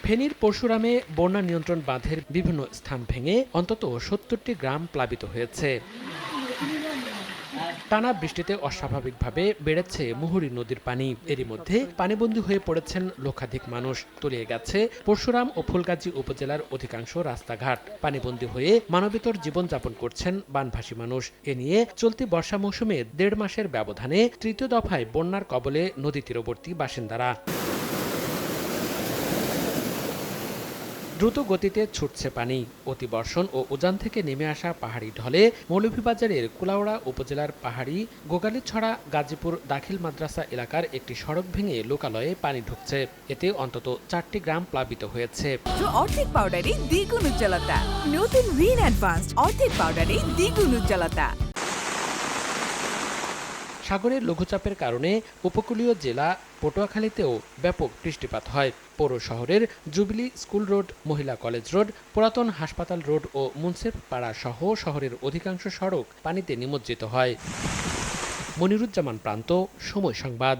ফেনীর পরশুরামে বন্যা নিয়ন্ত্রণ বাঁধের বিভিন্ন স্থান ভেঙে অন্তত ৭০টি গ্রাম প্লাবিত হয়েছে। টানা বৃষ্টিতে অস্বাভাবিকভাবে বেড়েছে মুহুরী নদীর পানি। এরই মধ্যে পানিবন্দী হয়ে পড়েছেন লক্ষাধিক মানুষ। তলিয়ে গেছে পরশুরাম ও ফুলগাজী উপজেলার অধিকাংশ রাস্তাঘাট। পানিবন্দী হয়ে মানবেতর জীবনযাপন করছেন বানভাসী মানুষ। এ নিয়ে চলতি বর্ষা মৌসুমে ১.৫ মাসের ব্যবধানে তৃতীয় দফায় বন্যার কবলে নদী তীরবর্তী বাসিন্দারা। দ্রুত গতিতে ছুটছে পানি। অতিবর্ষণ ও উজান থেকে নেমে আসা পাহাড়ি ঢলে মৌলভীবাজারের কুলাউড়া উপজেলার পাহাড়ি গোগালীছড়া গাজীপুর দাখিল মাদ্রাসা এলাকার একটি সড়ক ভেঙে লোকালয়ে পানি ঢুকছে। এতে অন্তত ৪টি গ্রাম প্লাবিত হয়েছে। অর্ধেক পাউডারে দ্বিগুণ উজ্জ্বলতা। নতুন রিন অ্যাডভান্সড অর্ধেক পাউডারে দ্বিগুণ উজ্জ্বলতা। সাগরের লঘুচাপের কারণে উপকূলীয় জেলা পটুয়াখালীতেও ব্যাপক বৃষ্টিপাত হয়। পৌর শহরের জুবিলি স্কুল রোড, মহিলা কলেজ রোড, পুরাতন হাসপাতাল রোড ও মুন্সেফ পাড়া সহ শহরের অধিকাংশ সড়ক পানিতে নিমজ্জিত হয়। মনিরুজ্জামান প্রান্ত, সময় সংবাদ।